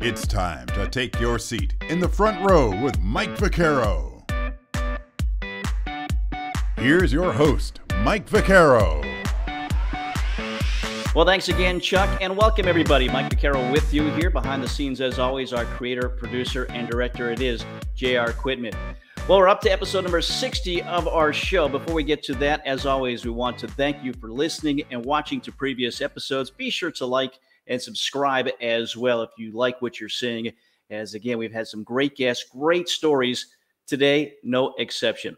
It's time to take your seat in the front row with Mike Vaccaro. Here's your host, Mike Vaccaro. Well, thanks again, Chuck, and welcome everybody. Mike Vaccaro with you here behind the scenes, as always. Our creator, producer, and director, it is J.R. Quitman. Well, we're up to episode number 60 of our show. Before we get to that, as always, we want to thank you for listening and watching to previous episodes. Be sure to like and subscribe as well if you like what you're seeing. As again, we've had some great guests, great stories. Today, no exception.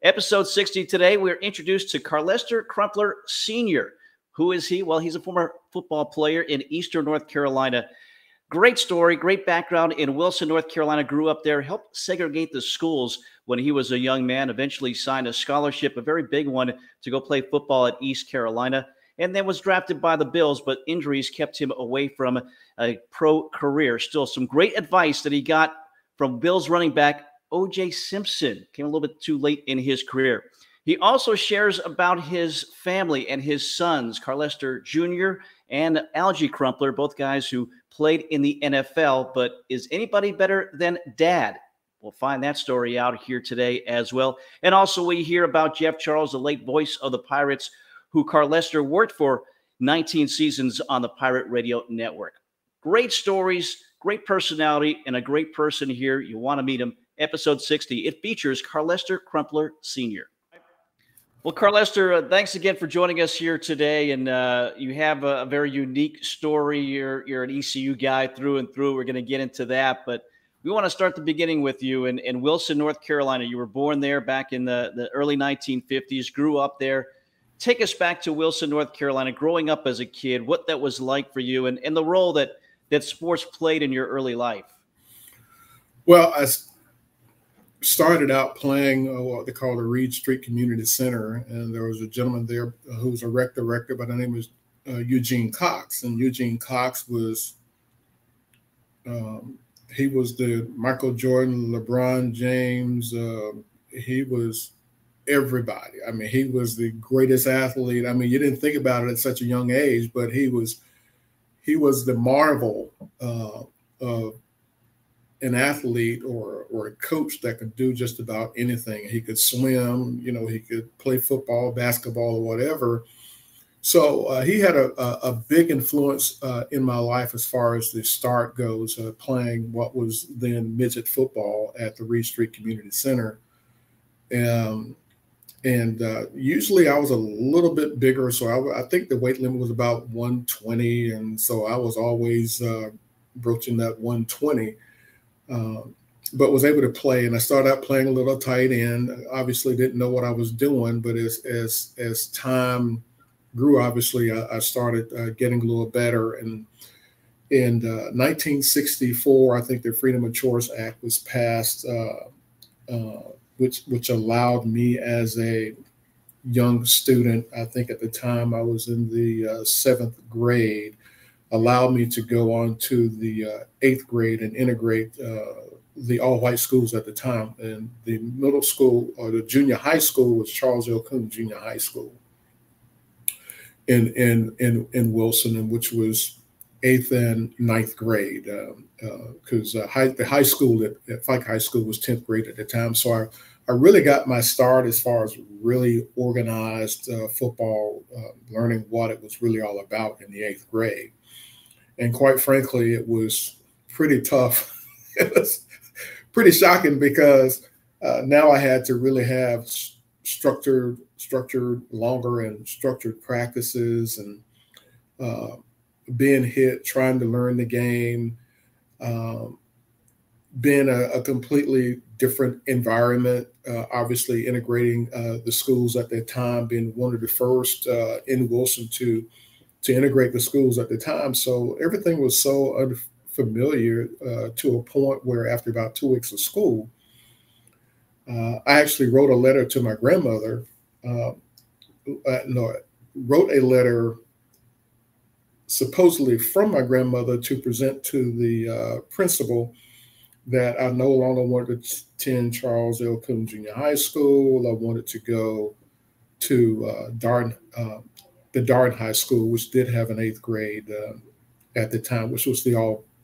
Episode 60 today, we're introduced to Carlester Crumpler Sr. Who is he? Well, he's a former football player in Eastern North Carolina. Great story, great background in Wilson, North Carolina. Grew up there, helped segregate the schools when he was a young man, eventually signed a scholarship, a very big one, to go play football at East Carolina, and then was drafted by the Bills, but injuries kept him away from a pro career. Still some great advice that he got from Bills running back O.J. Simpson. Came a little bit too late in his career. He also shares about his family and his sons, Carlester Jr. and Alge Crumpler, both guys who played in the NFL. But is anybody better than Dad? We'll find that story out here today as well. And also we hear about Jeff Charles, the late voice of the Pirates, who Carlester worked for 19 seasons on the Pirate Radio Network. Great stories, great personality, and a great person here. You want to meet him. Episode 60. It features Carlester Crumpler Sr. Well, Carlester, thanks again for joining us here today. And you have a very unique story. You're an ECU guy through and through. We're going to get into that. But we want to start the beginning with you in Wilson, North Carolina. You were born there back in the early 1950s, grew up there. Take us back to Wilson, North Carolina, growing up as a kid, what that was like for you and the role that sports played in your early life. Well, I started out playing what they call the Reed Street Community Center, and there was a gentleman there who was a rec director by the name of Eugene Cox. And Eugene Cox was, he was the Michael Jordan, LeBron James, he was everybody. I mean, he was the greatest athlete. I mean, you didn't think about it at such a young age, but he was the marvel of an athlete or a coach that could do just about anything. He could swim, you know, he could play football, basketball, or whatever. So he had a big influence in my life as far as the start goes, playing what was then midget football at the Reed Street Community Center. And usually I was a little bit bigger. So I think the weight limit was about 120. And so I was always broaching that 120. But was able to play, and I started out playing a little tight end. Obviously didn't know what I was doing, but as time grew, obviously I started getting a little better. And in 1964, I think the Freedom of Choice Act was passed, which allowed me as a young student, I think at the time I was in the 7th grade, allowed me to go on to the 8th grade and integrate the all-white schools at the time. And the middle school or the junior high school was Charles L. Coon Junior High School in Wilson, and which was 8th and 9th grade, because the high school at Fike High School was 10th grade at the time. So I really got my start as far as really organized football, learning what it was really all about in the 8th grade. And quite frankly, it was pretty tough. It was pretty shocking because now I had to really have structured, longer and structured practices, and being hit, trying to learn the game, being a completely different environment, obviously integrating the schools at that time, being one of the first in Wilson to integrate the schools at the time. So everything was so unfamiliar to a point where after about 2 weeks of school, I actually wrote a letter to my grandmother. Wrote a letter supposedly from my grandmother to present to the principal that I no longer wanted to attend Charles L. Coon Junior High School. I wanted to go to the Darden High School, which did have an 8th grade at the time, which was the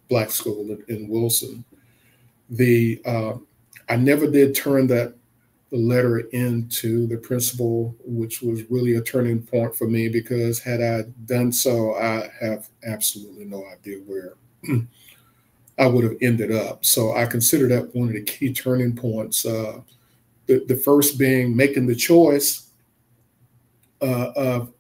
black school in Wilson. I never did turn that letter into the principal, which was really a turning point for me, because had I done so, I have absolutely no idea where I would have ended up. So I consider that one of the key turning points. The first being making the choice of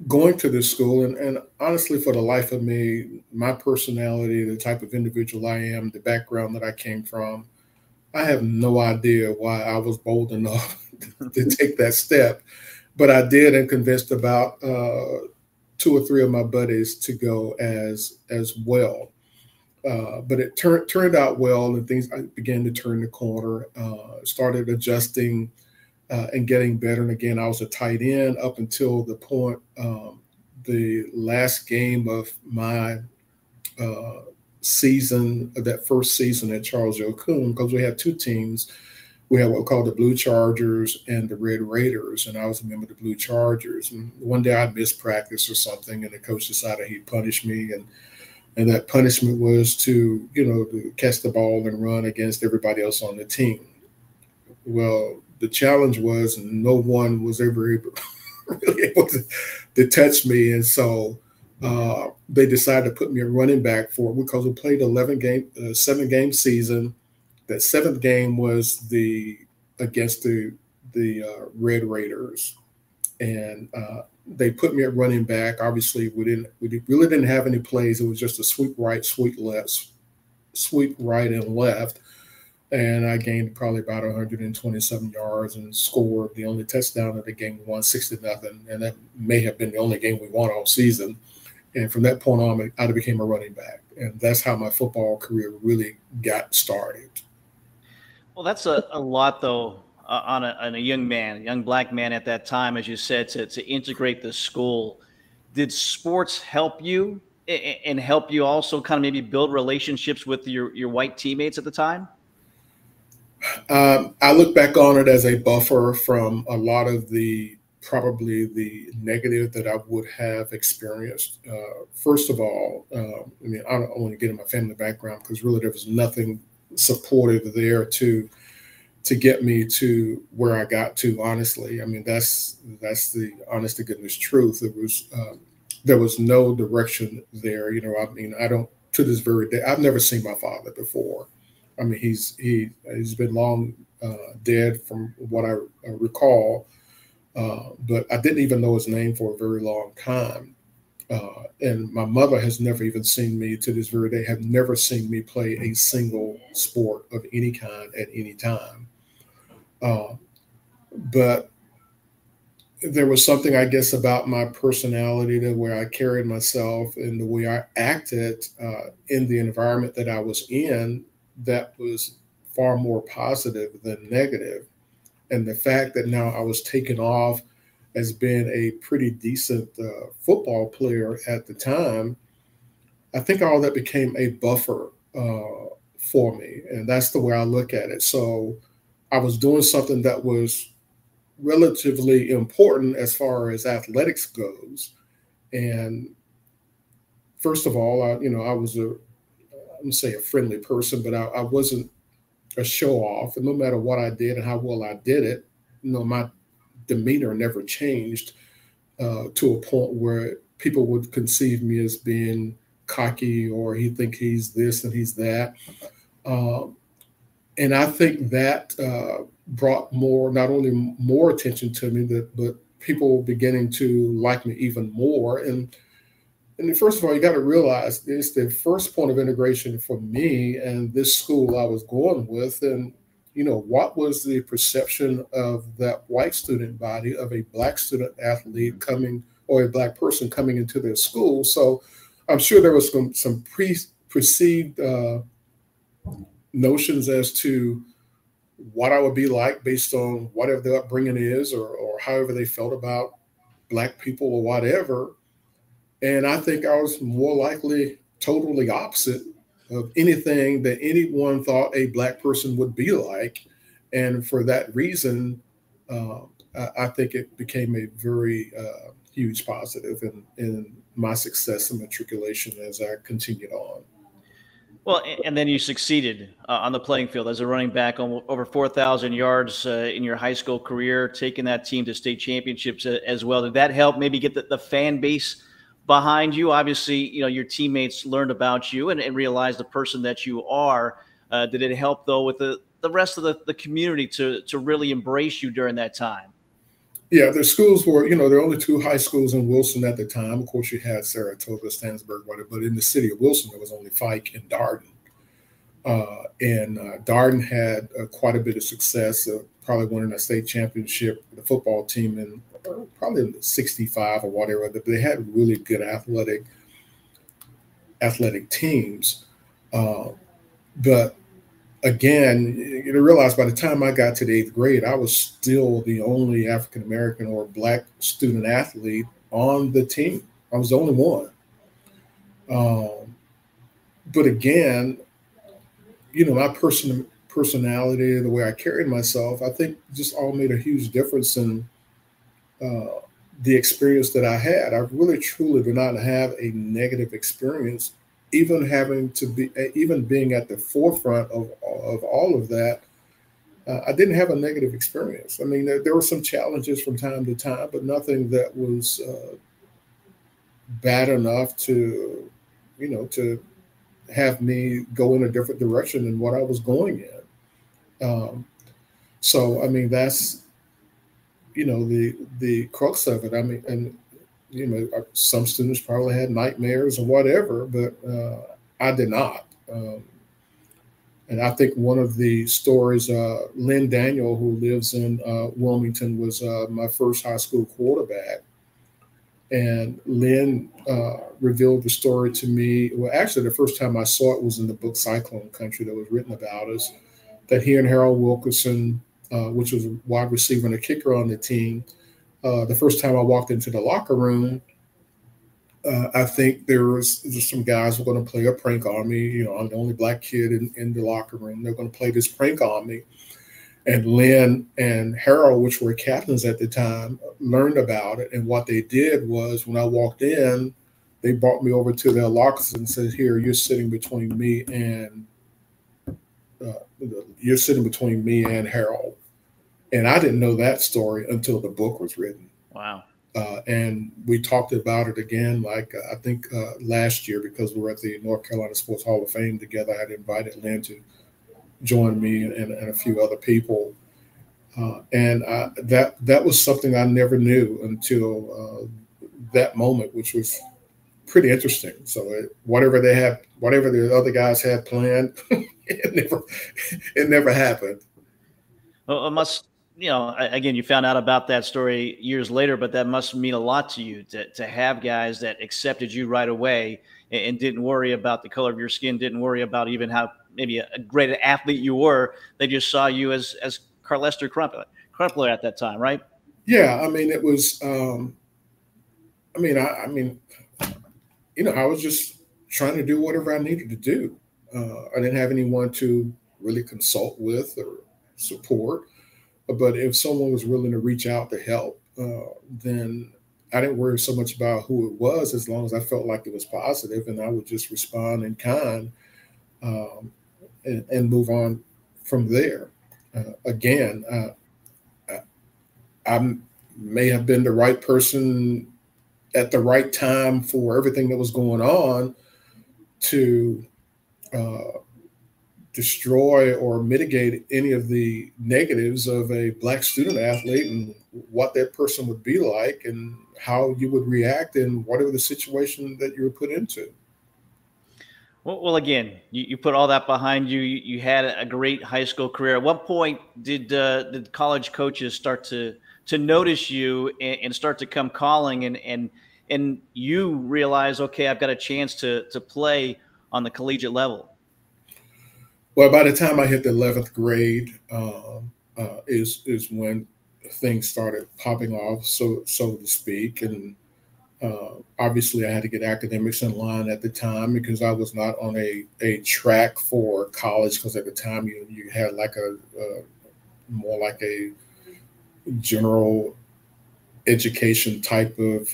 going to this school. And honestly, for the life of me, my personality, the type of individual I am, the background that I came from, I have no idea why I was bold enough to take that step. But I did, and convinced about 2 or 3 of my buddies to go as well. But it turned out well, and things, I began to turn the corner, started adjusting and getting better. And again, I was a tight end up until the point, the last game of my season, that first season at Charles L. Coon, because we had 2 teams. We had what we called the Blue Chargers and the Red Raiders, and I was a member of the Blue Chargers. And one day I missed practice or something, and the coach decided he'd punish me, and that punishment was to catch the ball and run against everybody else on the team. Well, the challenge was no one was ever really able to touch me, and so they decided to put me a running back because we played 7-game season. That 7th game was against the Red Raiders, and they put me at running back. Obviously, we really didn't have any plays. It was just a sweep right, sweep left, sweep right and left. And I gained probably about 127 yards and scored the only touchdown of the game. We won 60-0, and that may have been the only game we won all season. And from that point on, I became a running back. And that's how my football career really got started. Well, that's a lot, though, on a young black man at that time, as you said, to integrate the school. Did sports help you and help you also kind of maybe build relationships with your white teammates at the time? I look back on it as a buffer from a lot of probably the negative that I would have experienced. First of all, I don't want to get in my family background, because really there was nothing supportive there to get me to where I got to. Honestly, I mean that's the honest to goodness truth. There was no direction there. I don't, to this very day, I've never seen my father before. I mean, he's been long dead from what I recall. But I didn't even know his name for a very long time. And my mother has never even seen me, to this very day, have never seen me play a single sport of any kind at any time. But there was something, I guess, about my personality, the way I carried myself and the way I acted in the environment that I was in, that was far more positive than negative. And the fact that now I was taken off as being a pretty decent football player at the time, I think all that became a buffer for me. And that's the way I look at it. So I was doing something that was relatively important as far as athletics goes. And first of all, I was I wouldn't say a friendly person, but I wasn't a show off. And no matter what I did and how well I did it, my demeanor never changed to a point where people would conceive me as being cocky, or he think he's this and he's that. And I think that brought not only more attention to me, but people beginning to like me even more. And first of all, you got to realize it's the first point of integration for me and this school I was going with. And, what was the perception of that white student body of a black student athlete coming, or a black person coming into their school? So I'm sure there was some perceived notions as to what I would be like based on whatever their upbringing is, or however they felt about black people or whatever. And I think I was more likely totally opposite of anything that anyone thought a black person would be like. And for that reason, I think it became a very huge positive in my success and matriculation as I continued on. Well, and then you succeeded on the playing field as a running back, on over 4,000 yards in your high school career, taking that team to state championships as well. Did that help maybe get the fan base behind you? Obviously, your teammates learned about you and realized the person that you are. Did it help, though, with the rest of the community to really embrace you during that time? Yeah, the schools were, there were only two high schools in Wilson at the time. Of course, you had Saratoga, Stansburg, whatever, but in the city of Wilson, there was only Fike and Darden. Darden had quite a bit of success, probably winning a state championship, the football team in probably in '65 or whatever. But they had really good athletic teams. But again, you realize by the time I got to the 8th grade, I was still the only African American or Black student athlete on the team. I was the only one. But again, my personality, the way I carried myself, I think just all made a huge difference in the experience that I had. I really, truly did not have a negative experience. Even being at the forefront of all of that, I didn't have a negative experience. I mean, there were some challenges from time to time, but nothing that was bad enough to have me go in a different direction than what I was going in. So, I mean, that's, the crux of it. I mean, and some students probably had nightmares or whatever, but I did not. And I think one of the stories, Lynn Daniel, who lives in Wilmington, was my first high school quarterback. And Lynn revealed the story to me. Well, actually, the first time I saw it was in the book Cyclone Country that was written about us, that he and Harold Wilkerson, which was a wide receiver and a kicker on the team, the first time I walked into the locker room, I think there was just some guys who were going to play a prank on me. I'm the only Black kid in the locker room. They're going to play this prank on me. And Lynn and Harold, which were captains at the time, learned about it. And what they did was, when I walked in, they brought me over to their lockers and said, "Here, you're sitting between me and Harold." And I didn't know that story until the book was written. Wow. And we talked about it again, I think last year, because we were at the North Carolina Sports Hall of Fame together. I had invited Lynn to join me and a few other people. And that was something I never knew until that moment, which was pretty interesting. So whatever the other guys had planned, it never happened. Well, it must, again, you found out about that story years later, but that must mean a lot to you to have guys that accepted you right away and didn't worry about the color of your skin, didn't worry about even how maybe a great athlete you were. They just saw you as Carlester Crumpler at that time, right? Yeah, I mean, it was. I was just trying to do whatever I needed to do. I didn't have anyone to really consult with or support. But if someone was willing to reach out to help, then I didn't worry so much about who it was, as long as I felt like it was positive, and I would just respond in kind and move on from there. Again, I may have been the right person at the right time for everything that was going on to destroy or mitigate any of the negatives of a Black student athlete, and what that person would be like and how you would react in whatever the situation that you were put into. Well, again, you put all that behind you. You had a great high school career. At what point did college coaches start to notice you and start to come calling, and you realize, okay, I've got a chance to play on the collegiate level? Well, by the time I hit the 11th grade, is when things started popping off, so to speak. And obviously, I had to get academics in line at the time, because I was not on a track for college. Because at the time, you had like more like a general education type of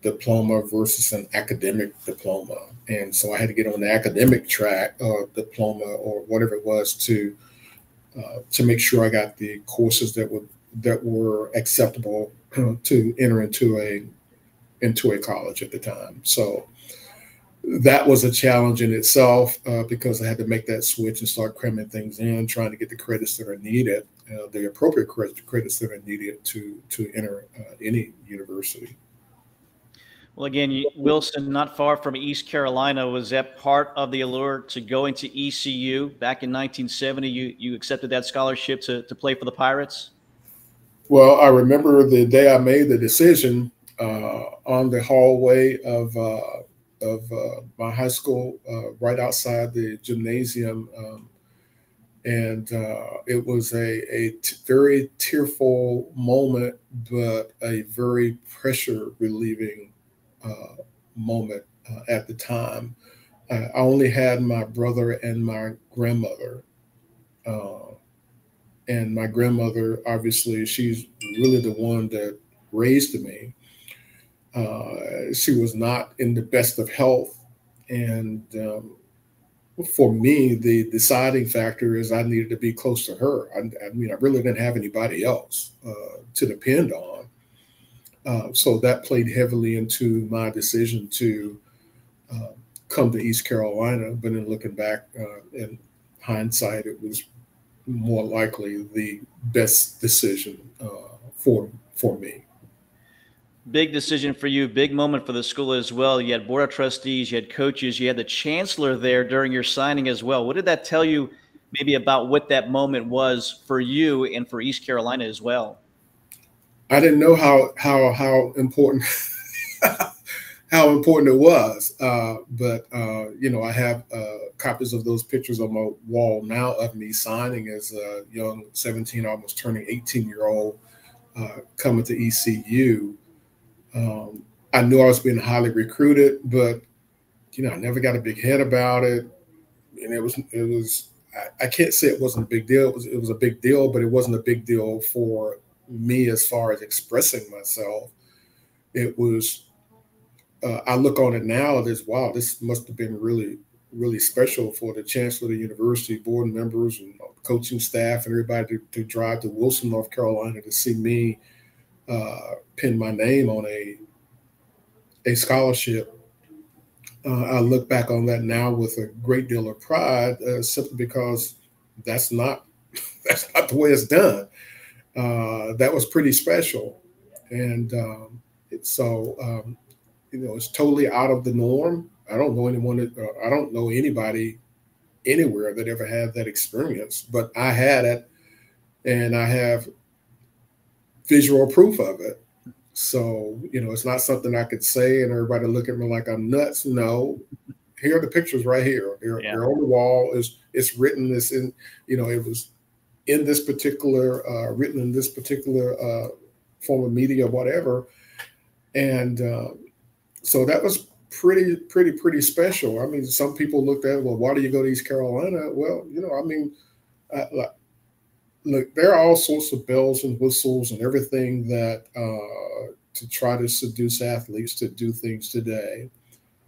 diploma versus an academic diploma. And so I had to get on the academic track diploma or whatever it was to make sure I got the courses that were acceptable to enter into a college at the time. So that was a challenge in itself because I had to make that switch and start cramming things in, trying to get the credits that are needed, the appropriate credits that are needed to enter any university. Well, again, Wilson, not far from East Carolina, was that part of the allure to going to ECU back in 1970? You accepted that scholarship to play for the Pirates? Well, I remember the day I made the decision on the hallway of my high school, right outside the gymnasium. And it was a very tearful moment, but a very pressure relieving moment at the time. I only had my brother and my grandmother. And my grandmother, obviously, she's really the one that raised me. She was not in the best of health. And for me, the deciding factor is I needed to be close to her. I mean, I really didn't have anybody else to depend on. So that played heavily into my decision to come to East Carolina. But in looking back in hindsight, it was more likely the best decision for me. Big decision for you, big moment for the school as well. You had board of trustees, you had coaches, you had the chancellor there during your signing as well. What did that tell you maybe about what that moment was for you and for East Carolina as well? I didn't know how important how important it was, but you know, I have copies of those pictures on my wall now of me signing as a young 17, almost turning 18-year-old coming to ECU. I knew I was being highly recruited, but you know, I never got a big head about it. And it was I can't say it wasn't a big deal. It was a big deal, but it wasn't a big deal for me as far as expressing myself. It was I look on it now as, wow, this must have been really, really special for the chancellor of the university, board members, and coaching staff, and everybody to drive to Wilson, North Carolina to see me pin my name on a scholarship. I look back on that now with a great deal of pride, simply because that's not the way it's done. That was pretty special, and you know, it's totally out of the norm. I don't know anyone I don't know anybody anywhere that ever had that experience, but I had it, and I have visual proof of it. So, you know, it's not something I could say and everybody look at me like I'm nuts. No, here are the pictures right here. They're on the wall. It's written. It's in, you know, it was in this particular, written in this particular form of media, whatever. And so that was pretty special. I mean, some people looked at it, well, why do you go to East Carolina? Well, you know, I mean, look, there are all sorts of bells and whistles and everything that to try to seduce athletes to do things today.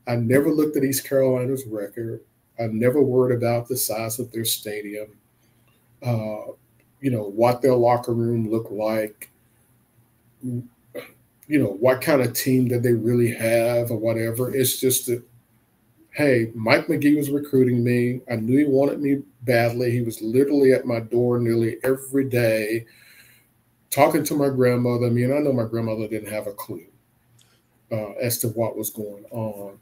I never looked at East Carolina's record. I never worried about the size of their stadium, you know, what their locker room looked like, you know, what kind of team did they really have or whatever. It's just that, hey, Mike McGee was recruiting me. I knew he wanted me badly. He was literally at my door nearly every day talking to my grandmother. I mean, I know my grandmother didn't have a clue as to what was going on,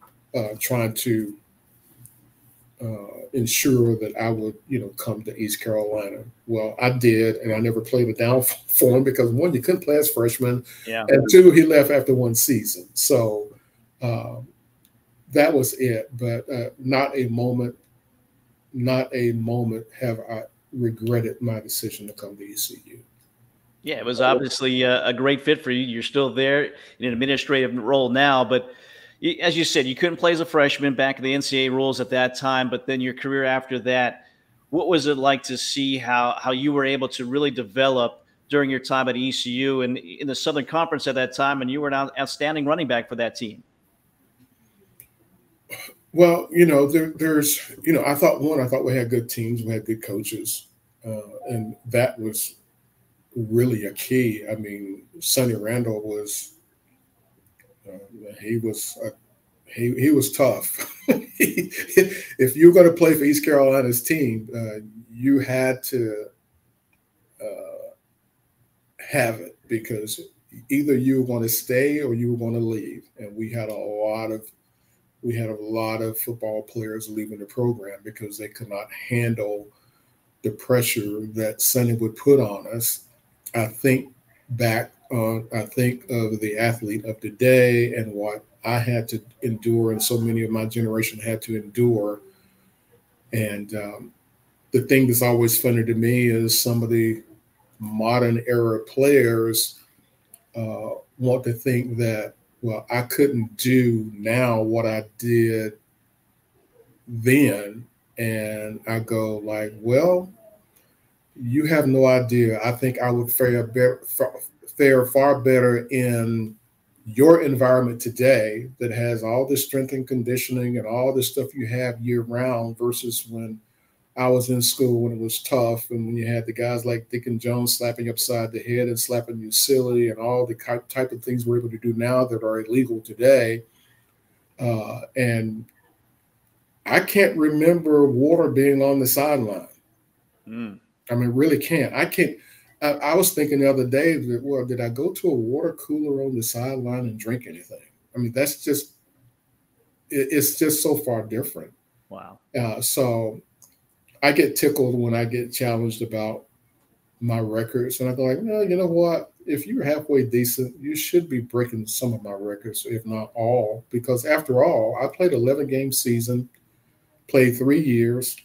trying to ensure that I would, you know, come to East Carolina. Well, I did, and I never played it down for him because, one, you couldn't play as freshman, and two, he left after one season. So that was it, but not a moment have I regretted my decision to come to ECU. Yeah, it was obviously a great fit for you. You're still there in an administrative role now, but as you said, you couldn't play as a freshman back in the NCAA rules at that time, but then your career after that, what was it like to see how you were able to really develop during your time at ECU and in the Southern Conference at that time, and you were an outstanding running back for that team. Well, you know, there's, you know, I thought we had good teams, we had good coaches, and that was really a key. I mean, Sonny Randall was, he was tough. If you're going to play for East Carolina's team, you had to have it, because either you were going to stay or you were going to leave. And we had a lot of football players leaving the program because they could not handle the pressure that Sonny would put on us. I think of the athlete of the day and what I had to endure, and so many of my generation had to endure. And the thing that's always funny to me is some of the modern era players want to think that, well, I couldn't do now what I did then. And I go like, well, you have no idea. I think I would fare far better in your environment today that has all this strength and conditioning and all this stuff you have year round versus when I was in school, when it was tough, and when you had the guys like Dick and Jones slapping you upside the head and slapping you silly and all the type of things we're able to do now that are illegal today. And I can't remember water being on the sideline. I mean, really can't. I was thinking the other day that, well, did I go to a water cooler on the sideline and drink anything? I mean, that's just, it's just so far different. Wow. So I get tickled when I get challenged about my records. And I go like, no, you know what? If you're halfway decent, you should be breaking some of my records, if not all, because after all, I played 11-game season, played 3 years,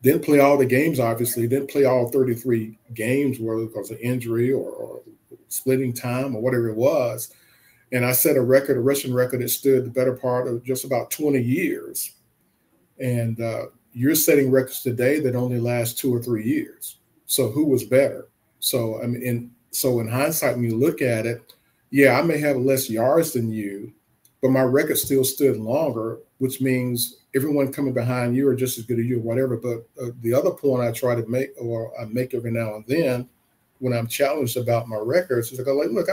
didn't play all the games, obviously, didn't play all 33 games, whether because of injury or splitting time or whatever it was. And I set a rushing record that stood the better part of just about 20 years. And you're setting records today that only last 2 or 3 years. So who was better? So, I mean, in hindsight, when you look at it, yeah, I may have less yards than you, but my record still stood longer, which means everyone coming behind you are just as good as you or whatever. But the other point I try to make, or I make every now and then when I'm challenged about my records, is I go like, look,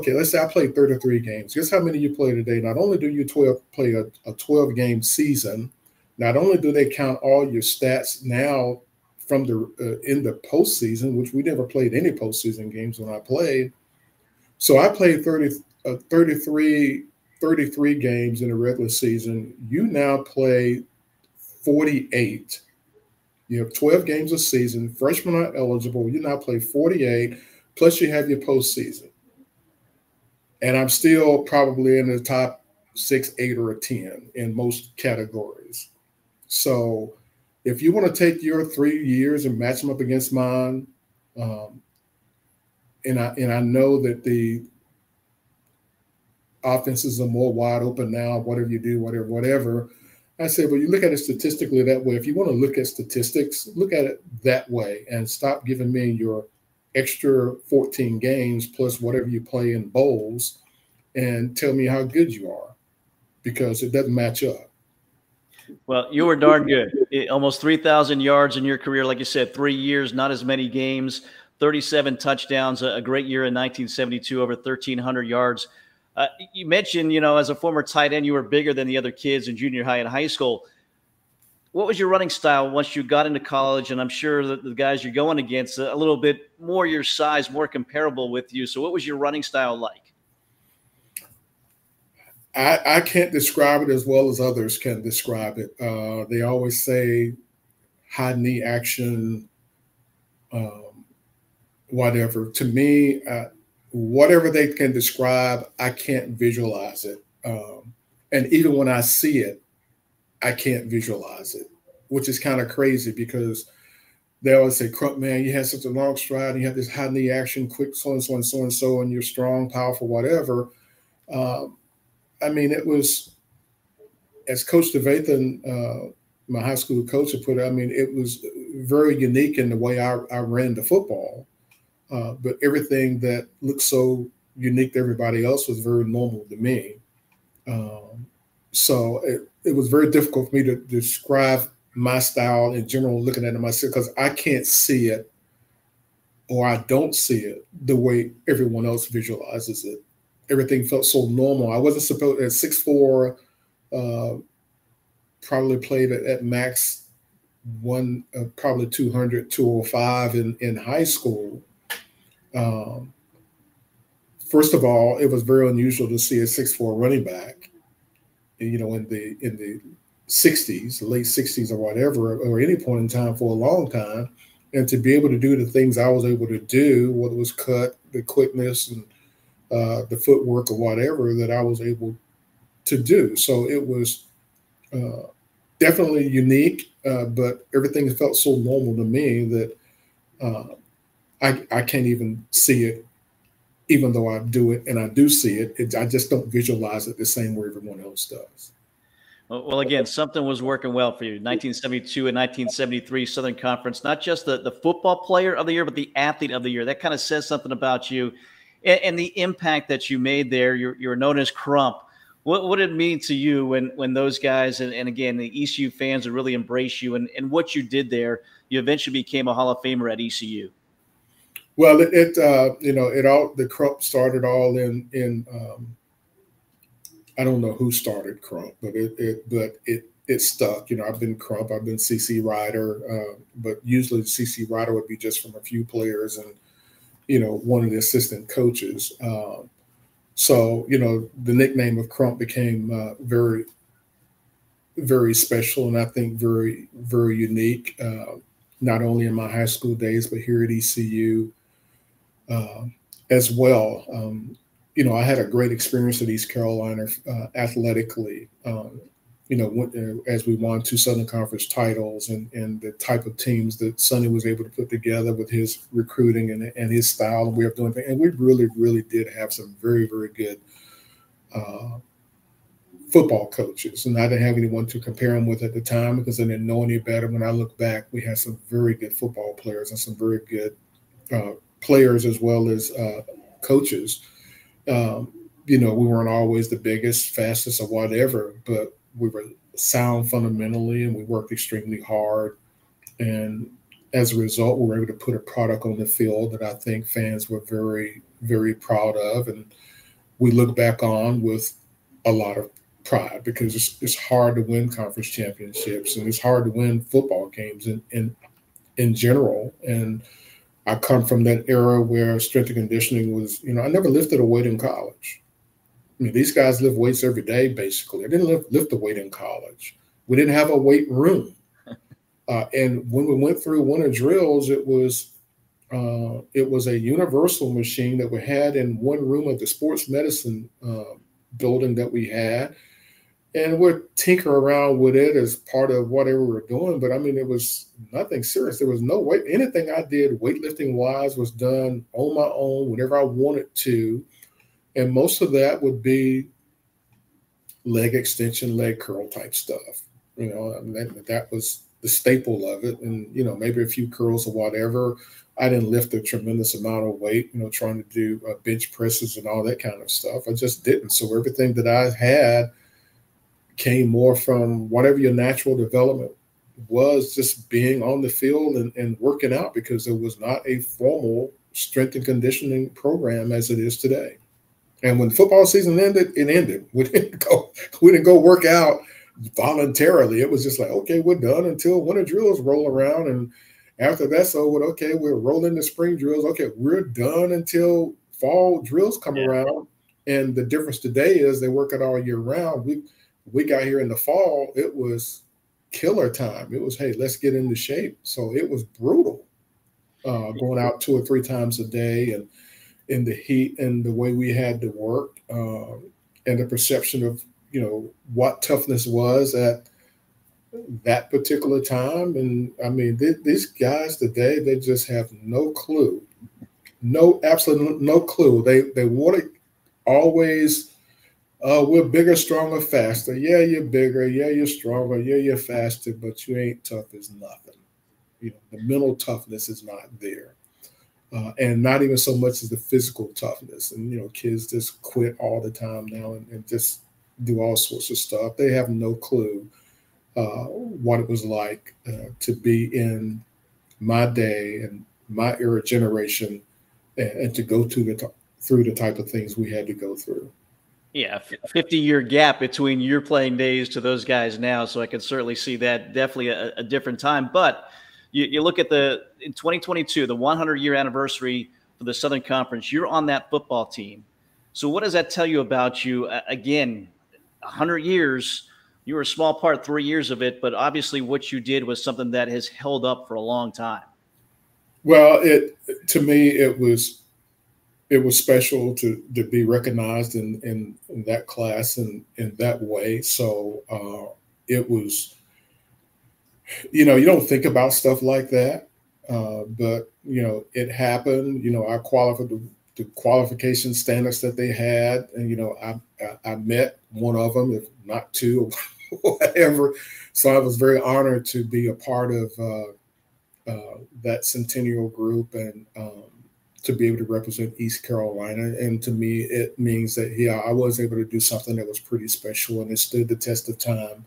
let's say I played 33 games. Guess how many you play today? Not only do you play a 12-game season, not only do they count all your stats now from in the postseason, which we never played any postseason games when I played. So I played 33 games in the regular season. You now play 48. You have 12 games a season. Freshmen are eligible. You now play 48, plus you have your postseason. And I'm still probably in the top 6, 8, or a 10 in most categories. So if you want to take your 3 years and match them up against mine, and I know that the offenses are more wide open now, whatever you do, whatever. I say, well, you look at it statistically that way. If you want to look at statistics, look at it that way and stop giving me your extra 14 games plus whatever you play in bowls and tell me how good you are, because it doesn't match up. Well, you were darn good. Almost 3,000 yards in your career. Like you said, 3 years, not as many games, 37 touchdowns, a great year in 1972, over 1,300 yards. You mentioned, as a former tight end, you were bigger than the other kids in junior high and high school. What was your running style once you got into college? And I'm sure that the guys you're going against, a little bit more your size, more comparable with you. So what was your running style like? I can't describe it as well as others can describe it. They always say high knee action, whatever. To me, whatever they can describe, I can't visualize it. And even when I see it, I can't visualize it, which is kind of crazy because they always say, Crump, man, you had such a long stride, and you have this high knee action, quick so-and-so and so-and-so, and you're strong, powerful, whatever. I mean, it was, as Coach DeVathan, my high school coach, had put it, I mean, it was very unique in the way I ran the football, but everything that looked so unique to everybody else was very normal to me. So it was very difficult for me to describe my style in general, looking at it myself, because I can't see it, or I don't see it the way everyone else visualizes it. Everything felt so normal. I wasn't supposed at 6'4", probably played at max probably 200, 205 in high school. First of all, it was very unusual to see a 6'4" running back, you know, in the 60s, late 60s or whatever, or any point in time for a long time. And to be able to do the things I was able to do, whether it was cut, the quickness, and the footwork or whatever that I was able to do. So it was definitely unique, but everything felt so normal to me that I can't even see it, even though I do it and I do see it. I just don't visualize it the same way everyone else does. Well, again, something was working well for you. 1972 and 1973 Southern Conference, not just the football player of the year, but the athlete of the year. That kind of says something about you and the impact that you made there. You're known as Crump. What did it mean to you when those guys and again, the ECU fans would really embrace you and what you did there? You eventually became a Hall of Famer at ECU. Well, the Crump started all in I don't know who started Crump, but it stuck. You know, I've been Crump, I've been CC Rider, but usually the CC Rider would be just from a few players and, you know, one of the assistant coaches. So, you know, the nickname of Crump became very, very special, and I think very, very unique, not only in my high school days, but here at ECU as well. You know, I had a great experience at East Carolina athletically, you know, as we won 2 Southern Conference titles and the type of teams that Sonny was able to put together with his recruiting and his style and way of doing things. And we really, really did have some very, very good football coaches. And I didn't have anyone to compare them with at the time because I didn't know any better. When I look back, we had some very good football players and some very good players as well as coaches. You know, we weren't always the biggest, fastest, or whatever, but we were sound fundamentally and we worked extremely hard. And as a result, we were able to put a product on the field that I think fans were very, very proud of. And we look back on with a lot of pride because it's hard to win conference championships and it's hard to win football games in general. And I come from that era where strength and conditioning was, you know, I never lifted a weight in college. I mean, these guys lift weights every day, basically. I didn't lift a weight in college. We didn't have a weight room. And when we went through winter drills, it was a universal machine that we had in one room of the sports medicine building that we had. And we'd tinker around with it as part of whatever we were doing. But, I mean, it was nothing serious. There was no weight. Anything I did weightlifting-wise was done on my own whenever I wanted to. And most of that would be leg extension, leg curl type stuff. You know, I mean, that was the staple of it. And, you know, maybe a few curls or whatever. I didn't lift a tremendous amount of weight, you know, trying to do bench presses and all that kind of stuff. I just didn't. So everything that I had came more from whatever your natural development was, just being on the field and working out, because there was not a formal strength and conditioning program as it is today. And when football season ended, it ended. We didn't go work out voluntarily. It was just like, okay, we're done until winter drills roll around. And after that's over, okay, we're rolling the spring drills. Okay, we're done until fall drills come around. And the difference today is they work it all year round. We got here in the fall, it was killer time. It was, hey, let's get into shape. So it was brutal going out 2 or 3 times a day and in the heat and the way we had to work and the perception of, you know, what toughness was at that particular time. And I mean, these guys today, they just have no clue, absolutely no clue. They want to always, we're bigger, stronger, faster. Yeah, you're bigger. Yeah, you're stronger. Yeah, you're faster, but you ain't tough as nothing. the mental toughness is not there. And not even so much as the physical toughness. And, kids just quit all the time now and just do all sorts of stuff. They have no clue what it was like to be in my day and my era generation and to go through the type of things we had to go through. Yeah, 50-year gap between your playing days to those guys now. So I can certainly see that. Definitely a different time. But you look at in 2022, the 100-year anniversary for the Southern Conference, you're on that football team. So what does that tell you about you? Again, 100 years, you were a small part, 3 years of it, but obviously what you did was something that has held up for a long time. Well, to me, it was special to be recognized in that class and in that way. So it was, you don't think about stuff like that, but it happened. I qualified the qualification standards that they had, and I met one of them, if not two, or whatever. So I was very honored to be a part of that centennial group and to be able to represent East Carolina. And to me, it means that, I was able to do something that was pretty special and it stood the test of time.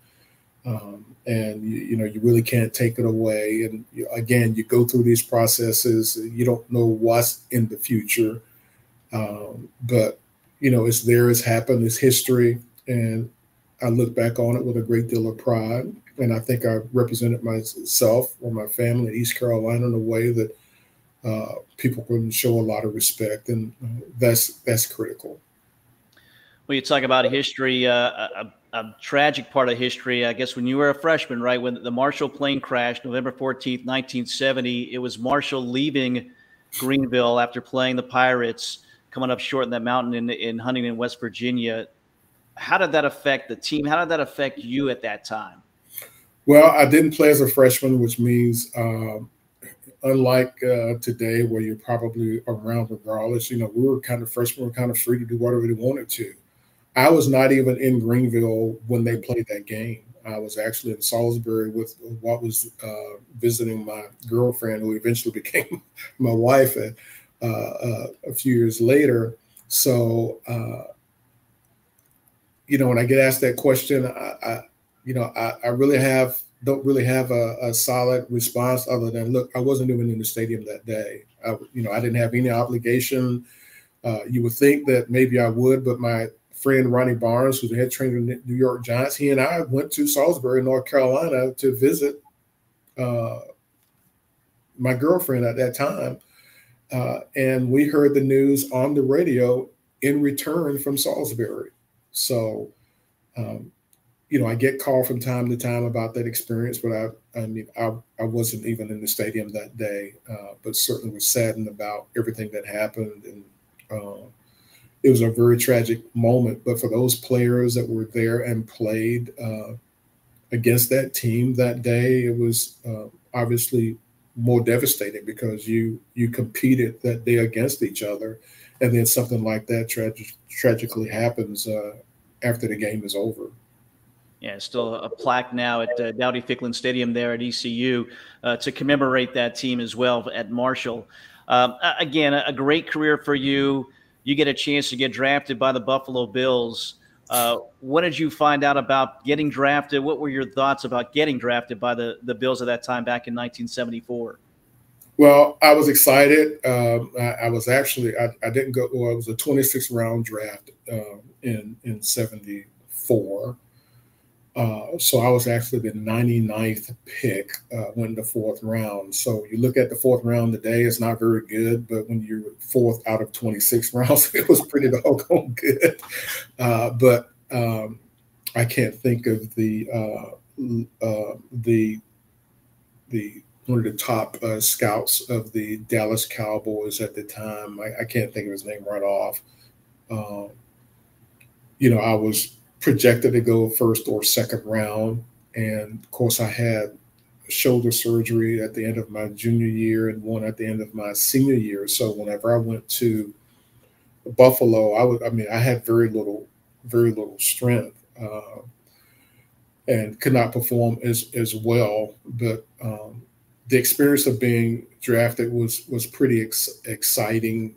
And you really can't take it away. And again, you go through these processes, you don't know what's in the future. But it's there, it's happened, it's history. And I look back on it with a great deal of pride. And I think I represented myself or my family in East Carolina in a way that people can show a lot of respect, and that's critical. Well, you talk about history, a tragic part of history, I guess, when you were a freshman, right? When the Marshall plane crashed, November 14th, 1970, it was Marshall leaving Greenville after playing the Pirates, coming up short in that mountain in Huntington, West Virginia. How did that affect the team? How did that affect you at that time? Well, I didn't play as a freshman, which means unlike today where you're probably around regardless, we were kind of freshmen, we were kind of free to do whatever we wanted to. I was not even in Greenville when they played that game. I was actually in Salisbury with what was visiting my girlfriend, who eventually became my wife a few years later. So, when I get asked that question, I really don't really have a solid response other than, look, I wasn't even in the stadium that day. I didn't have any obligation. You would think that maybe I would, but my friend Ronnie Barnes, who's the head trainer of the New York Giants, he and I went to Salisbury, North Carolina to visit my girlfriend at that time. And we heard the news on the radio in return from Salisbury. So, I get called from time to time about that experience, but I wasn't even in the stadium that day, but certainly was saddened about everything that happened. And it was a very tragic moment. But for those players that were there and played against that team that day, it was obviously more devastating because you competed that day against each other. And then something like that tragically happens after the game is over. Yeah, still a plaque now at Dowdy Ficklin Stadium there at ECU to commemorate that team as well at Marshall. Again, a great career for you. You get a chance to get drafted by the Buffalo Bills. What did you find out about getting drafted? What were your thoughts about getting drafted by the Bills at that time back in 1974? Well, I was excited. I was actually I didn't go. Well, it was a 26th round draft in 74. So I was actually the 99th pick, went in the 4th round. So you look at the 4th round today, it's not very good, but when you're 4th out of 26 rounds, it was pretty doggone good. But I can't think of the one of the top scouts of the Dallas Cowboys at the time. I can't think of his name right off. I was projected to go 1st or 2nd round. And of course I had shoulder surgery at the end of my junior year and one at the end of my senior year. So whenever I went to Buffalo, I had very little strength and could not perform as well. But the experience of being drafted was pretty exciting.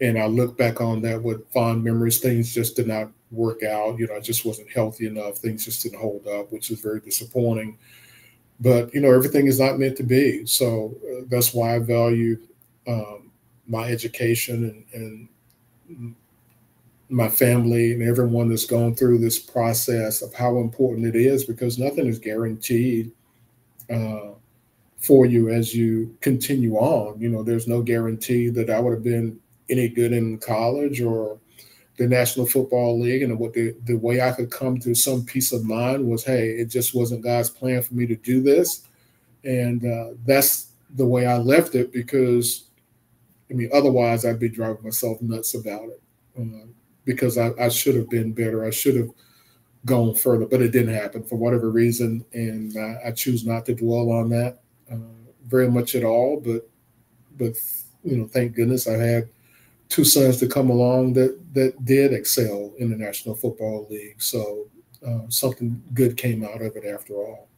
And I look back on that with fond memories. Things just did not work out. I just wasn't healthy enough. Things just didn't hold up, which is very disappointing. But, everything is not meant to be. So that's why I value my education and my family and everyone that's gone through this process of how important it is, because nothing is guaranteed for you as you continue on. There's no guarantee that I would have been any good in college or the National Football League. And what the way I could come to some peace of mind was, hey, it just wasn't God's plan for me to do this. And that's the way I left it, because, otherwise I'd be driving myself nuts about it, because I should have been better. I should have gone further, but it didn't happen for whatever reason. And I choose not to dwell on that very much at all. But thank goodness I had two sons to come along that did excel in the National Football League. So something good came out of it after all.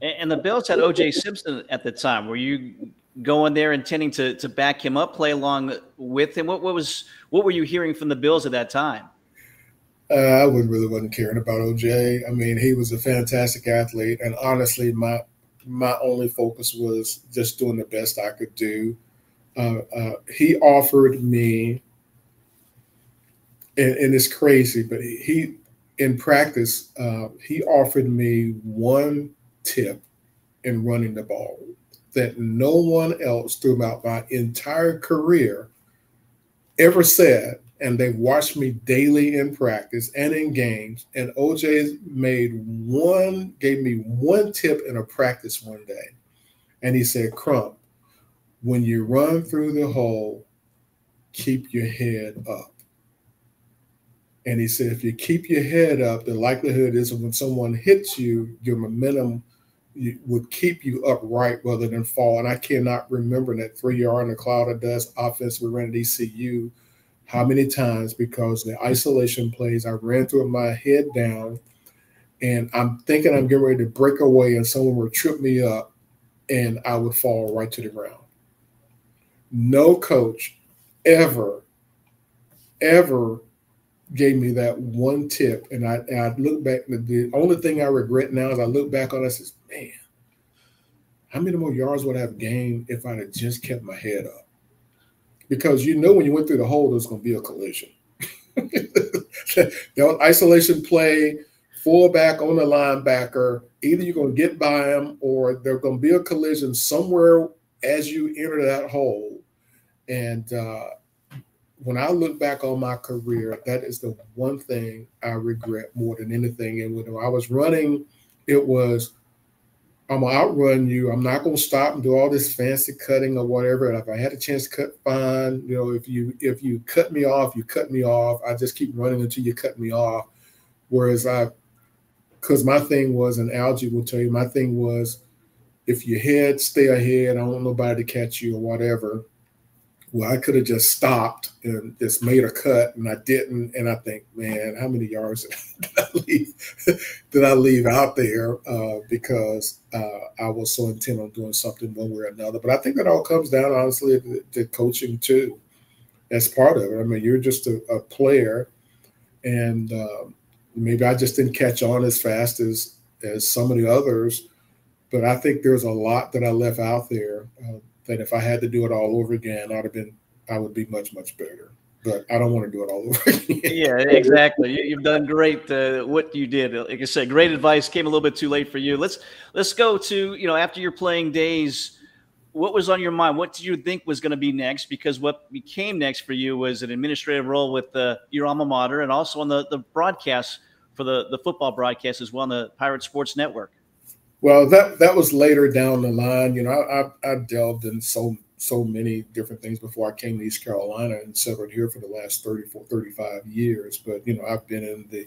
And the Bills had O.J. Simpson at the time. Were you going there intending to back him up, play along with him? What were you hearing from the Bills at that time? I really wasn't caring about O.J. He was a fantastic athlete, and honestly, my only focus was just doing the best I could do. He offered me, and it's crazy, but he in practice, he offered me one tip in running the ball that no one else throughout my entire career ever said. And they watched me daily in practice and in games. And OJ gave me one tip in a practice one day. And he said, Crump, when you run through the hole, keep your head up. And he said, if you keep your head up, the likelihood is when someone hits you, your momentum would keep you upright rather than fall. And I cannot remember that 3-yard in a cloud of dust offense we ran at ECU how many times, because the isolation plays, I ran through my head down, and I'm thinking I'm getting ready to break away and someone would trip me up and I would fall right to the ground. No coach ever gave me that one tip. And I look back, the only thing I regret now is I look back on it and say, man, how many more yards would I have gained if I'd have just kept my head up? Because when you went through the hole, there's going to be a collision. The isolation play, fullback on the linebacker, either you're going to get by him or there's going to be a collision somewhere as you enter that hole. And when I look back on my career, that is the one thing I regret more than anything. And when I was running, it was, I'm going to outrun you. I'm not going to stop and do all this fancy cutting or whatever. And if I had a chance to cut, fine. If you cut me off, you cut me off. I just keep running until you cut me off. Whereas because my thing was, and Alge will tell you, my thing was, if you're ahead, stay ahead. I don't want nobody to catch you or whatever. Well, I could have just stopped and just made a cut, and I didn't. And I think, man, how many yards did I leave out there because I was so intent on doing something one way or another. But I think that all comes down, honestly, to coaching too. That's part of it. You're just a player, and maybe I just didn't catch on as fast as some of the others. But I think there's a lot that I left out there that if I had to do it all over again, I would be much, much better. But I don't want to do it all over again. Yeah, exactly. You've done great. What you did, like I said, great advice. Came a little bit too late for you. Let's go to, after your playing days, what was on your mind? What did you think was going to be next? Because what became next for you was an administrative role with your alma mater, and also on the broadcast for the football broadcast as well on the Pirate Sports Network. Well, that was later down the line. I delved in so many different things before I came to East Carolina and settled here for the last 35 years. But, I've been in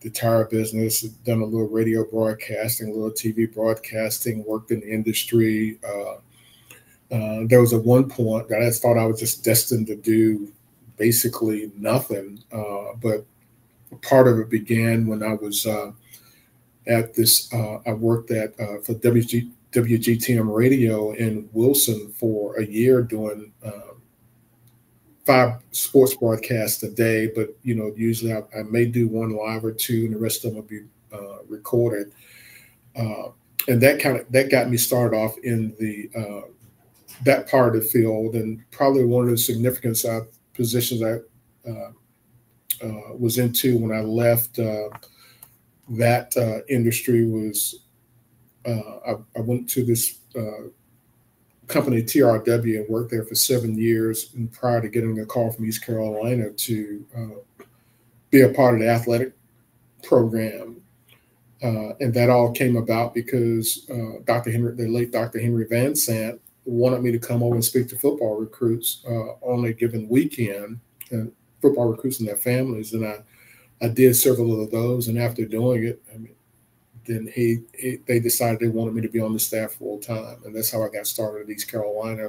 the tire business, done a little radio broadcasting, a little TV broadcasting, worked in the industry. There was at one point that I thought I was just destined to do basically nothing. But part of it began when I was at this, I worked for WGTM radio in Wilson for a year doing 5 sports broadcasts a day, but usually I may do one live or 2, and the rest of them will be recorded. And that got me started off in the that part of the field, and probably one of the significant positions I was into when I left that industry was I went to this company, TRW, and worked there for 7 years, and prior to getting a call from East Carolina to be a part of the athletic program. And that all came about because the late Dr. Henry Van Sant wanted me to come over and speak to football recruits on a given weekend, and football recruits and their families. And I did several of those, and after doing it, then they decided they wanted me to be on the staff full time, and that's how I got started at East Carolina.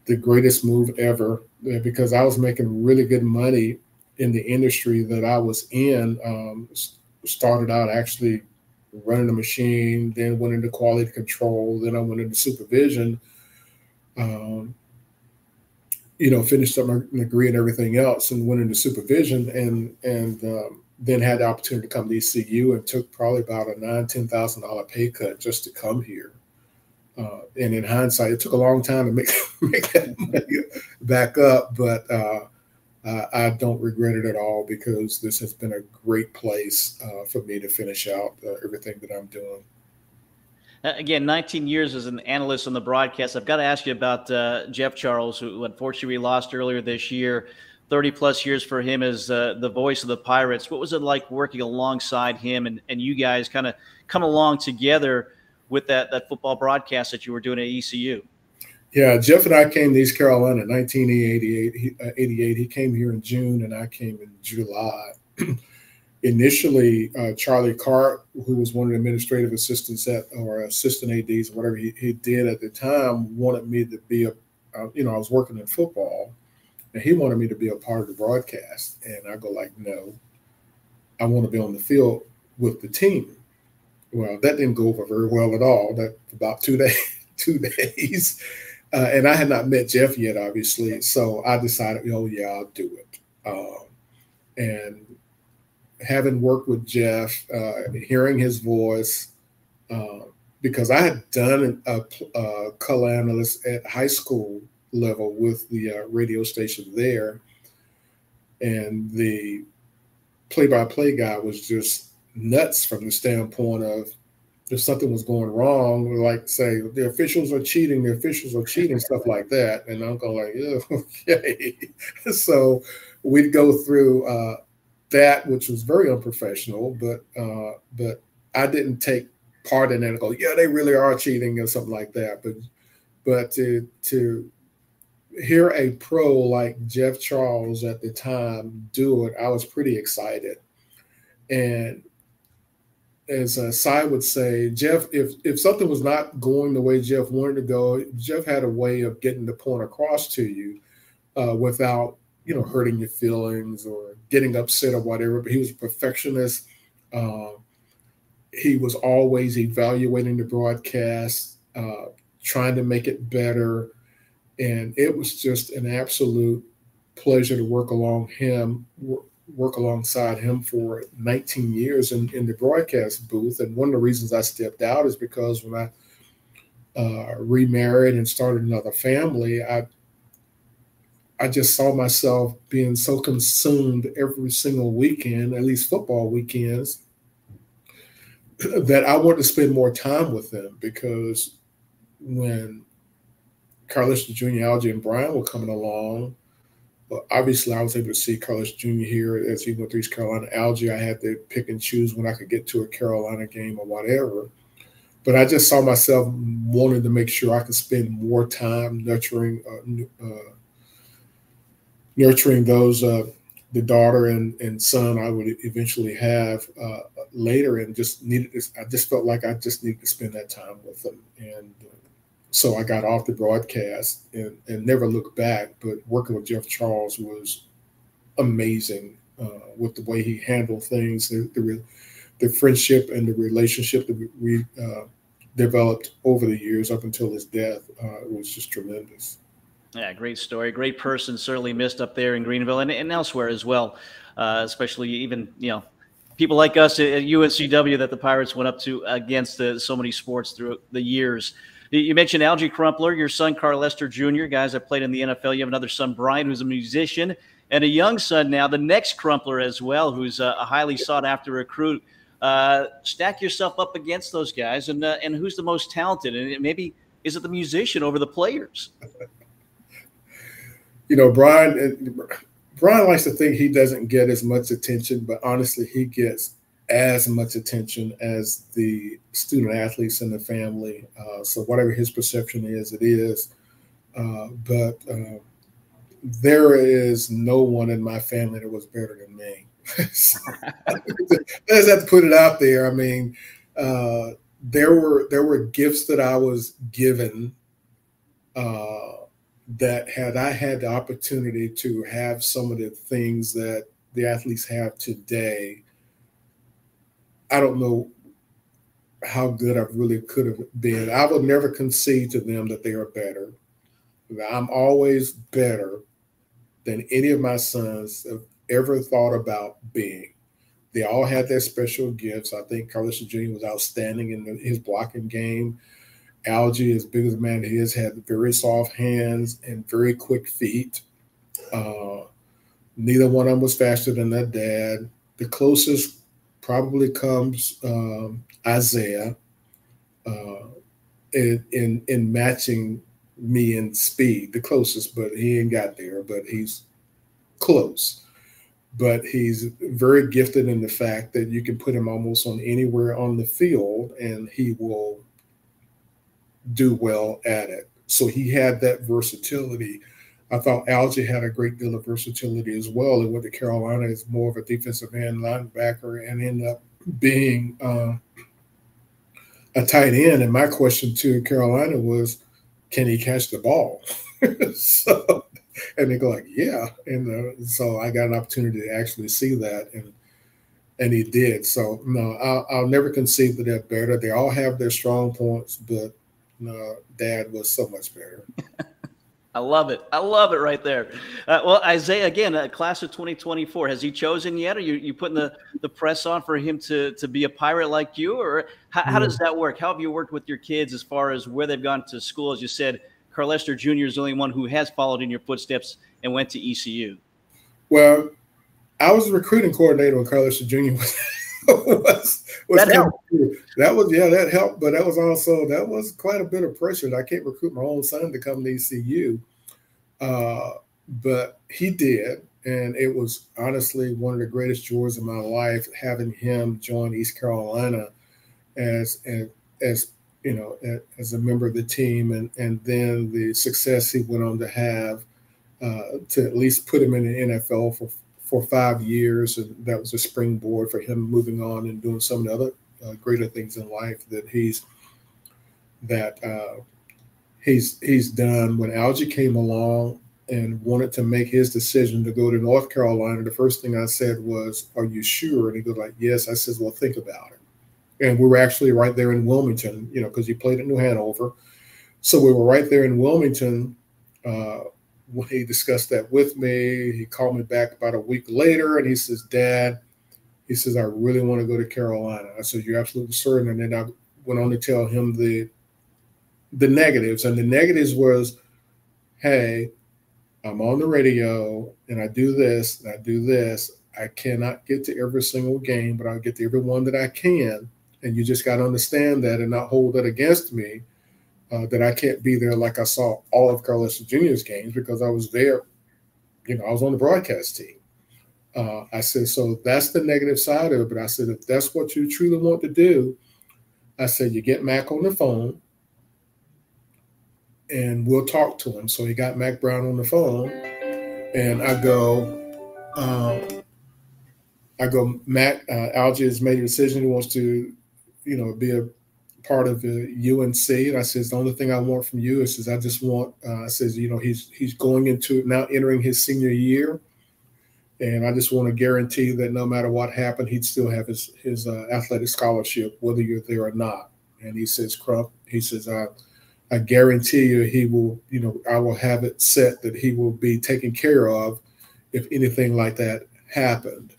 The greatest move ever, because I was making really good money in the industry that I was in. Started out actually running the machine, then went into quality control, then I went into supervision. Finished up my degree and everything else, and went into supervision, and then had the opportunity to come to ECU, and took probably about a $9,000-$10,000 pay cut just to come here. And in hindsight, it took a long time to make that money back up, but I don't regret it at all, because this has been a great place for me to finish out everything that I'm doing. Again, 19 years as an analyst on the broadcast. I've got to ask you about Jeff Charles, who unfortunately we lost earlier this year. 30-plus years for him as the voice of the Pirates. What was it like working alongside him and you guys kind of come along together with that football broadcast that you were doing at ECU? Yeah, Jeff and I came to East Carolina in 1988. He came here in June, and I came in July. Initially, Charlie Cart, who was one of the administrative assistants or assistant ADs, whatever he did at the time, wanted me to be I was working in football, and he wanted me to be a part of the broadcast. And I go like, no, I want to be on the field with the team. Well, that didn't go over very well at all. That about 2 days. And I had not met Jeff yet, obviously. So I decided, oh, yeah, I'll do it. And having worked with Jeff, hearing his voice, because I had done a color analyst at high school level with the radio station there. And the play-by-play guy was just nuts from the standpoint of, if something was going wrong, like say the officials are cheating, stuff like that. And I'm going like, yeah, okay. So we'd go through that, which was very unprofessional, but I didn't take part in it and go, yeah, they really are cheating or something like that. But to hear a pro like Jeff Charles at the time do it, I was pretty excited. And as Cy would say, Jeff, if something was not going the way Jeff wanted to go, Jeff had a way of getting the point across to you without, hurting your feelings or getting upset or whatever. But he was a perfectionist. He was always evaluating the broadcast, trying to make it better. And it was just an absolute pleasure to work alongside him for 19 years in the broadcast booth. And one of the reasons I stepped out is because when I remarried and started another family, I just saw myself being so consumed every single weekend, at least football weekends, that I wanted to spend more time with them. Because when Carlester Jr., Alge, and Brian were coming along, obviously, I was able to see Carlester Jr. here as he went to East Carolina. Alge, I had to pick and choose when I could get to a Carolina game or whatever. But I just saw myself wanting to make sure I could spend more time nurturing those, the daughter and son I would eventually have later, and I just felt like I just needed to spend that time with them. And so I got off the broadcast and never looked back. But working with Jeff Charles was amazing with the way he handled things, the friendship and the relationship that we developed over the years up until his death. It was just tremendous. Yeah, great story. Great person. Certainly missed up there in Greenville and elsewhere as well, especially even, people like us at UNCW that the Pirates went up to against so many sports through the years. You mentioned Alge Crumpler, your son Carlester Jr., guys that played in the NFL. You have another son, Brian, who's a musician, and a young son now, the next Crumpler as well, who's a highly sought-after recruit. Stack yourself up against those guys, and who's the most talented? And maybe is it the musician over the players? Brian likes to think he doesn't get as much attention, but honestly, he gets as much attention as the student athletes in the family. So whatever his perception is, it is. But there is no one in my family that was better than me. So, I just have to put it out there. I mean, there were gifts that I was given that had I had the opportunity to have some of the things that the athletes have today, I don't know how good I really could have been. I would never concede to them that they are better. I'm always better than any of my sons have ever thought about being. They all had their special gifts. I think Carlester Jr. was outstanding in his blocking game. Alge, as big as a man he is, had very soft hands and very quick feet. Neither one of them was faster than their dad. The closest probably comes Isaiah in matching me in speed, the closest, but he ain't got there, but he's close. But he's very gifted in the fact that you can put him almost on anywhere on the field and he will do well at it. So he had that versatility. I thought Alge had a great deal of versatility as well. And went to Carolina as more of a defensive end linebacker and ended up being a tight end. And my question to Carolina was, can he catch the ball? So, and they go like, yeah. And so I got an opportunity to actually see that, and he did. So no, I'll never concede that they're better. They all have their strong points, but no, Dad was so much better. I love it. I love it right there. Well, Isaiah, again, class of 2024, has he chosen yet? Are you putting the press on for him to be a Pirate like you? Or how does that work? How have you worked with your kids as far as where they've gone to school? As you said, Carlester Jr. is the only one who has followed in your footsteps and went to ECU. Well, I was the recruiting coordinator when Carlester Jr. was that helped. That helped, but that was quite a bit of pressure. I can't recruit my own son to come to ECU, but he did, and it was honestly one of the greatest joys of my life having him join East Carolina as you know, as a member of the team, and then the success he went on to have to at least put him in the NFL for 5 years, and that was a springboard for him moving on and doing some of the other greater things in life that he's done. When Alge came along and wanted to make his decision to go to North Carolina, the first thing I said was, "Are you sure?" And he goes like, "Yes." I said, "Well, think about it." And we were actually right there in Wilmington, you know, because he played at New Hanover. So we were right there in Wilmington when he discussed that with me. He called me back about a week later, and he says, "Dad," he says, "I really want to go to Carolina." I said, "You're absolutely certain?" And then I went on to tell him the negatives. And the negatives was, "Hey, I'm on the radio, and I do this, and I do this. I cannot get to every single game, but I'll get to every one that I can. And you just got to understand that and not hold that against me, that I can't be there like I saw all of Carlester Jr.'s games because I was there. You know, I was on the broadcast team." I said, "So that's the negative side of it." But I said, "If that's what you truly want to do," I said, "you get Mac on the phone and we'll talk to him." So he got Mac Brown on the phone, and I go, "Mac, Alge has made a decision. He wants to, you know, be a part of the UNC." And I says, "The only thing I want from you is, I just want," I says, "you know, he's going into now entering his senior year. And I just want to guarantee that no matter what happened, he'd still have his athletic scholarship, whether you're there or not." And he says, Crump, he says, I guarantee you he will, I will have it set that he will be taken care of if anything like that happened.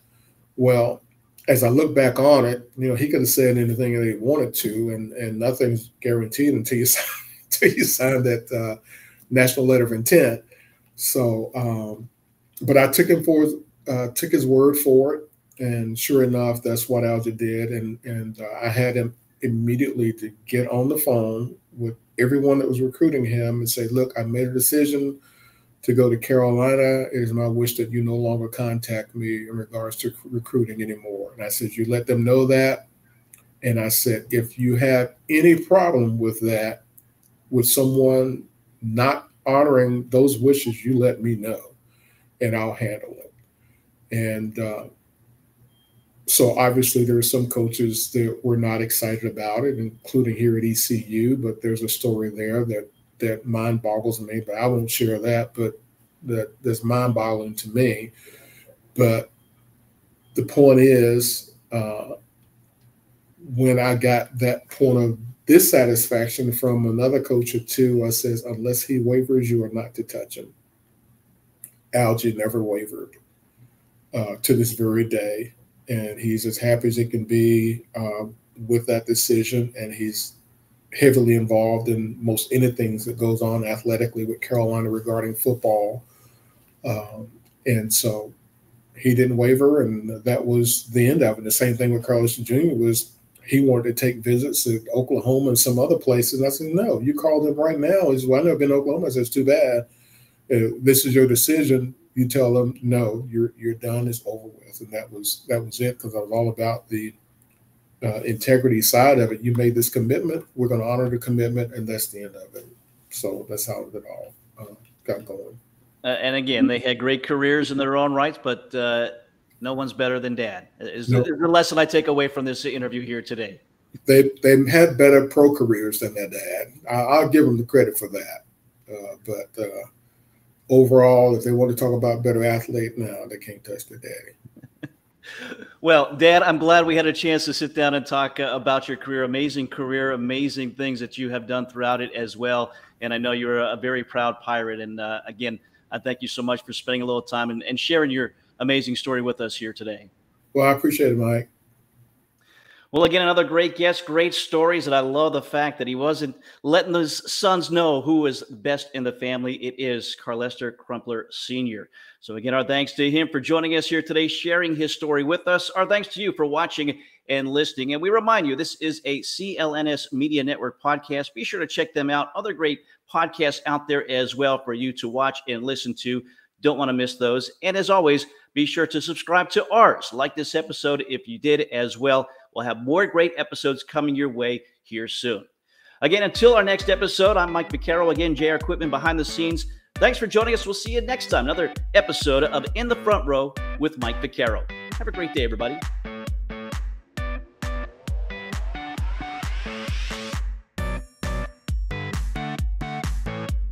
Well, as I look back on it, he could have said anything that he wanted to, and nothing's guaranteed until you sign that national letter of intent. So, but I took his word for it, and sure enough, that's what Alge did, and I had him immediately to get on the phone with everyone that was recruiting him and say, look, I made a decision to go to Carolina. It is my wish that you no longer contact me in regards to recruiting anymore. And I said, you let them know that. And I said, if you have any problem with that, with someone not honoring those wishes, you let me know and I'll handle it. And so obviously there are some coaches that were not excited about it, including here at ECU, but there's a story there that mind boggles me, but I won't share that, but that's mind boggling to me. But the point is, when I got that point of dissatisfaction from another coach or two, I says, unless he wavers, you are not to touch him. Alge never wavered to this very day. And he's as happy as he can be with that decision. And he's heavily involved in most anything that goes on athletically with Carolina regarding football. And so he didn't waver, and that was the end of it. The same thing with Carlester Jr. was he wanted to take visits to Oklahoma and some other places. And I said, no, you called him right now. He said, well, I've never been to Oklahoma. I said, it's too bad. This is your decision. You tell them, no, you're done. It's over with. And that was it, because I was all about the integrity side of it. You made this commitment. We're going to honor the commitment, and that's the end of it. So that's how it all got going. And again, they had great careers in their own rights, but no one's better than Dad. Is the lesson I take away from this interview here today. They had better pro careers than their dad. I'll give them the credit for that. But overall, if they want to talk about better athlete, no, they can't touch their daddy. Well, Dad, I'm glad we had a chance to sit down and talk about your career, amazing things that you have done throughout it as well. And I know you're a very proud Pirate. And again, I thank you so much for spending a little time and sharing your amazing story with us here today. Well, I appreciate it, Mike. Well, again, another great guest, great stories, and I love the fact that he wasn't letting his sons know who was best in the family. It is Carlester Crumpler Sr. So again, our thanks to him for joining us here today, sharing his story with us. Our thanks to you for watching and listening. And we remind you, this is a CLNS Media Network podcast. Be sure to check them out. Other great podcasts out there as well for you to watch and listen to. Don't want to miss those. And as always, be sure to subscribe to ours. Like this episode if you did as well. We'll have more great episodes coming your way here soon. Again, until our next episode, I'm Mike Vaccaro. Again, JR Quitman behind the scenes. Thanks for joining us. We'll see you next time. Another episode of In the Front Row with Mike Vaccaro. Have a great day, everybody.